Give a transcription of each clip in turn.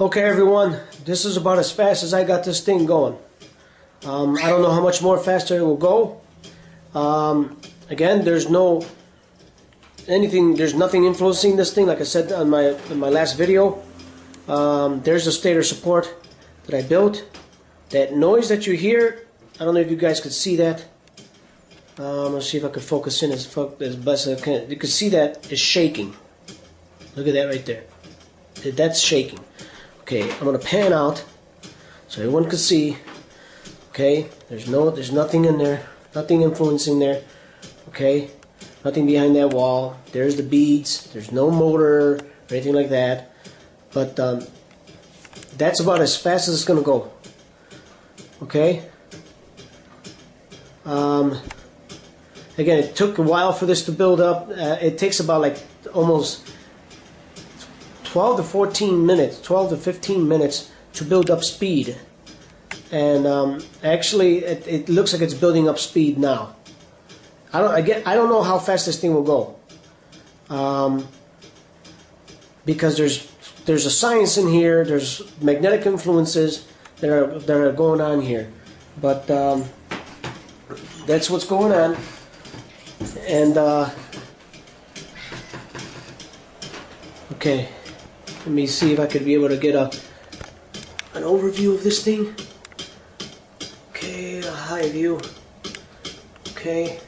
Okay, everyone, this is about as fast as I got this thing going. I don't know how much more faster it will go. Again, there's nothing influencing this thing. Like I said on my last video, there's the stator support that I built. That noise that you hear, I don't know if you guys could see that. Let's see if I can focus in as best as I can. You can see that it's shaking. Look at that right there. That's shaking. Okay, I'm gonna pan out so everyone can see. Okay, there's nothing in there, nothing influencing there. Okay, nothing behind that wall. There's the beads. There's no motor or anything like that. But that's about as fast as it's gonna go. Okay. Again, it took a while for this to build up. It takes about like almost 12 to 14 minutes, 12 to 15 minutes to build up speed. And actually, it looks like it's building up speed now. I don't know how fast this thing will go. Because there's a science in here. There's magnetic influences that are going on here. But that's what's going on. And okay. Let me see if I could be able to get an overview of this thing. Okay, a high view. Okay.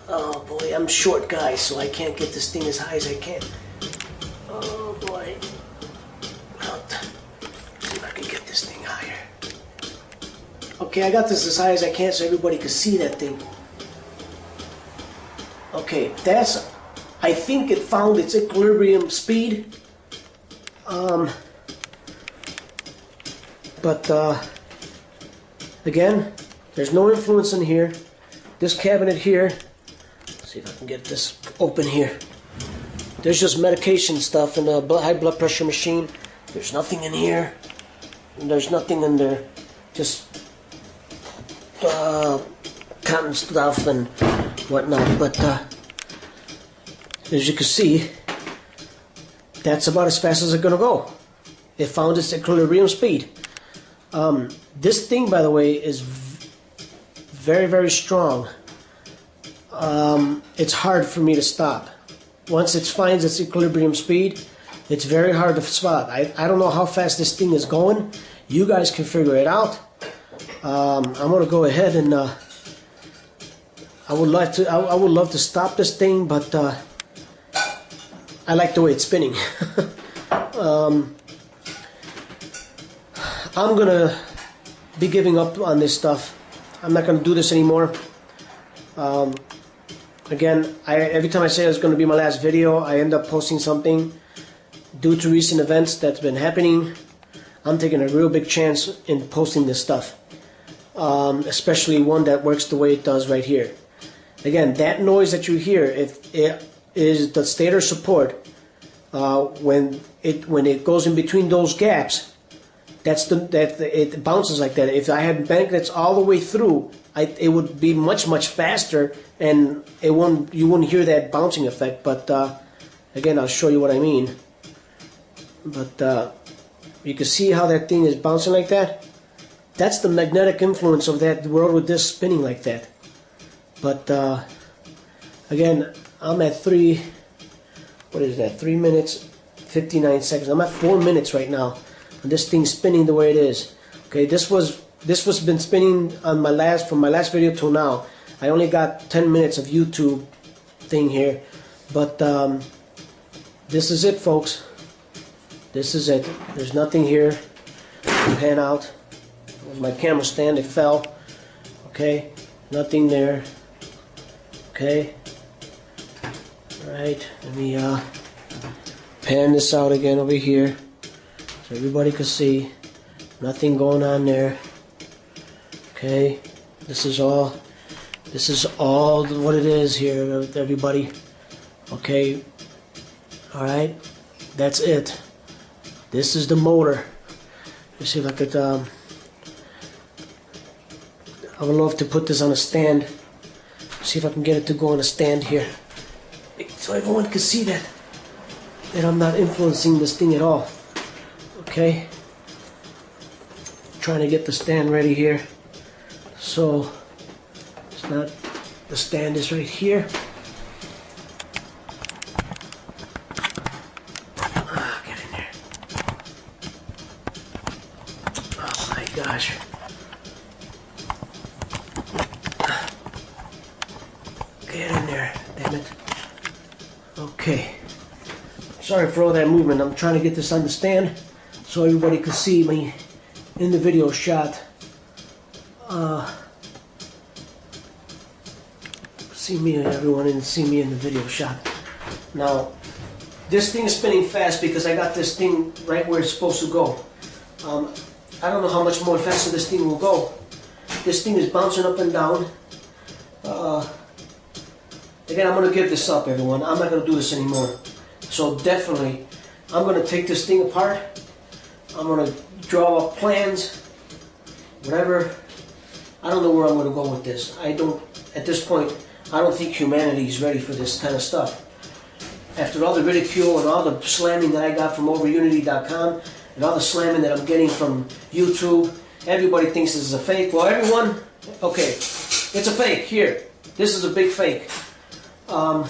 Oh boy, I'm short guy, so I can't get this thing as high as I can. Oh boy. See if I can get this thing higher. Okay, I got this as high as I can so everybody can see that thing. Okay, I think it found its equilibrium speed. Again, there's no influence in here. This cabinet here, let's see if I can get this open here. There's just medication stuff and a high blood pressure machine. There's nothing in here. And there's nothing in there. Just cotton stuff and whatnot. But as you can see, that's about as fast as it's gonna go. It found its equilibrium speed. This thing, by the way, is very, very strong. It's hard for me to stop. Once it finds its equilibrium speed, it's very hard to spot. I don't know how fast this thing is going. You guys can figure it out. I'm gonna go ahead and I would love to stop this thing, but I like the way it's spinning. I'm gonna be giving up on this stuff. I'm not gonna do this anymore. Again, every time I say it's gonna be my last video, I end up posting something due to recent events that's been happening. I'm taking a real big chance in posting this stuff, especially one that works the way it does right here. Again, that noise that you hear, it is the stator support. When it goes in between those gaps, it bounces like that. If I had magnets all the way through, it would be much faster, and you wouldn't hear that bouncing effect. But again, I'll show you what I mean. But you can see how that thing is bouncing like that. That's the magnetic influence of that world with this spinning like that. But again, I'm at 3 minutes 59 seconds. I'm at 4 minutes right now, and this thing's spinning the way it is. Okay, this was been spinning on from my last video till now. I only got 10 minutes of YouTube thing here, but this is it, folks. This is it. There's nothing here. Pan out. My camera stand, it fell. Okay, nothing there. Okay. Alright, let me pan this out again over here so everybody can see. Nothing going on there. Okay, this is all what it is here, everybody. Okay, alright, that's it. This is the motor. Let's see if I could I would love to put this on a stand. See if I can get it to go on a stand here, so everyone can see that. and I'm not influencing this thing at all. Okay, trying to get the stand ready here. So it's not, the stand is right here. Get in there. Oh my gosh. Get in there, damn it. Okay. Sorry for all that movement. I'm trying to get this on the stand so everybody can see me in the video shot. See me, everyone, and see me in the video shot. Now, this thing is spinning fast because I got this thing right where it's supposed to go. I don't know how much more faster this thing will go. This thing is bouncing up and down. Again, I'm going to give this up, everyone. I'm not going to do this anymore. So definitely, I'm going to take this thing apart. I'm going to draw up plans, whatever. I don't know where I'm going to go with this. At this point, I don't think humanity is ready for this kind of stuff. After all the ridicule and all the slamming that I got from overunity.com and all the slamming that I'm getting from YouTube, everybody thinks this is a fake. Well, everyone, okay, it's a fake. Here, this is a big fake. I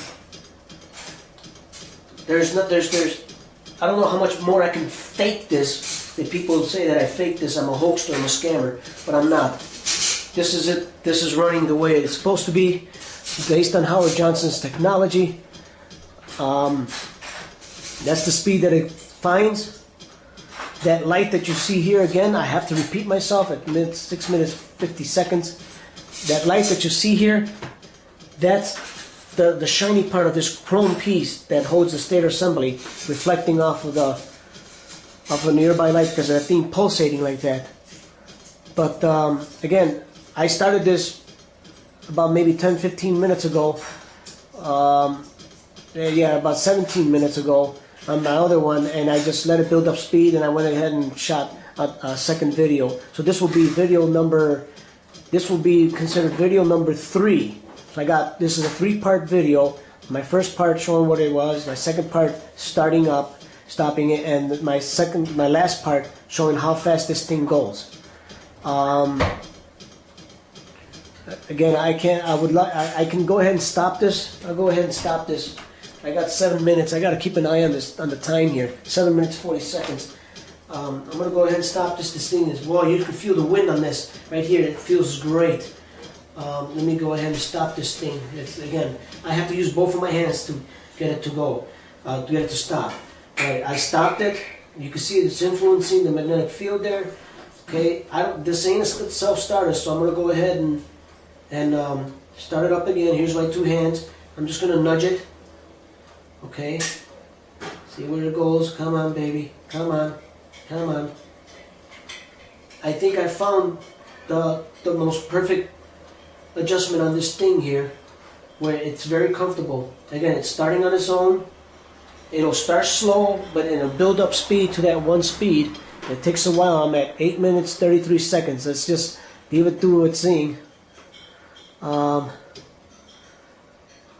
don't know how much more I can fake this. If people say that I fake this, I'm a hoaxer, I'm a scammer, but I'm not. This is it. This is running the way it's supposed to be, based on Howard Johnson's technology. That's the speed that it finds. That light that you see here, again, I have to repeat myself at 6 minutes 50 seconds. That light that you see here, that's the shiny part of this chrome piece that holds the stator assembly, reflecting off of a nearby light because of that thing pulsating like that. But again, I started this about maybe 10-15 minutes ago. Yeah, about 17 minutes ago on my other one, and I just let it build up speed, and I went ahead and shot a second video. So this will be considered video number 3. So this is a 3-part video. My first part showing what it was, my second part starting up, stopping it, and my last part showing how fast this thing goes. Again, I can go ahead and stop this. I'll go ahead and stop this. I got 7 minutes. I got to keep an eye on the time here. 7 minutes 40 seconds. I'm gonna go ahead and stop this. This thing is, well, you can feel the wind on this right here. It feels great. Let me go ahead and stop this thing. Again, I have to use both of my hands to get it to go, to get it to stop. All right, I stopped it. You can see it's influencing the magnetic field there. Okay, this ain't a self-starter, so I'm gonna go ahead and start it up again. Here's my 2 hands. I'm just gonna nudge it. Okay, see where it goes. Come on, baby. Come on, come on. I think I found the most perfect adjustment on this thing here, where it's very comfortable. Again, it's starting on its own. It'll start slow, but it'll build up speed to that one speed. It takes a while. I'm at 8 minutes 33 seconds. Let's just leave it through its thing.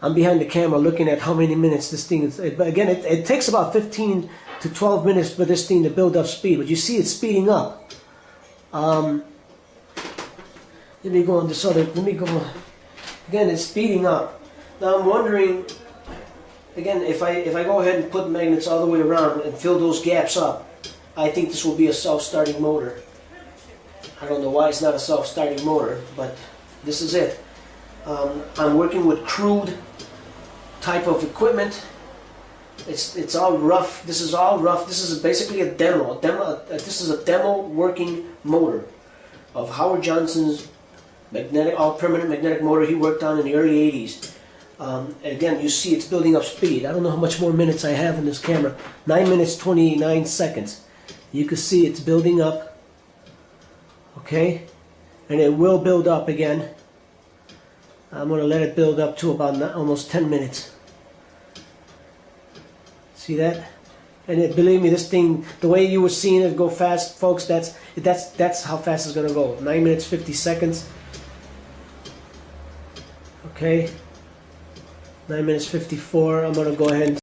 I'm behind the camera looking at how many minutes this thing is. But again, it takes about 15 to 12 minutes for this thing to build up speed. But you see it's speeding up. Let me go on this other. Let me go. Again, it's speeding up. Now I'm wondering. Again, if I go ahead and put magnets all the way around and fill those gaps up, I think this will be a self-starting motor. I don't know why it's not a self-starting motor, but this is it. I'm working with crude type of equipment. It's all rough. This is all rough. This is basically a demo. This is a demo working motor of Howard Johnson's all-permanent magnetic motor he worked on in the early 80s. Again, you see it's building up speed. I don't know how much more minutes I have in this camera. 9 minutes 29 seconds. You can see it's building up. Okay, and it will build up again. I'm going to let it build up to about almost 10 minutes. See that? And believe me, this thing, the way you were seeing it go fast, folks, that's how fast it's going to go. 9 minutes 50 seconds. Okay. 9 minutes 54. I'm going to go ahead and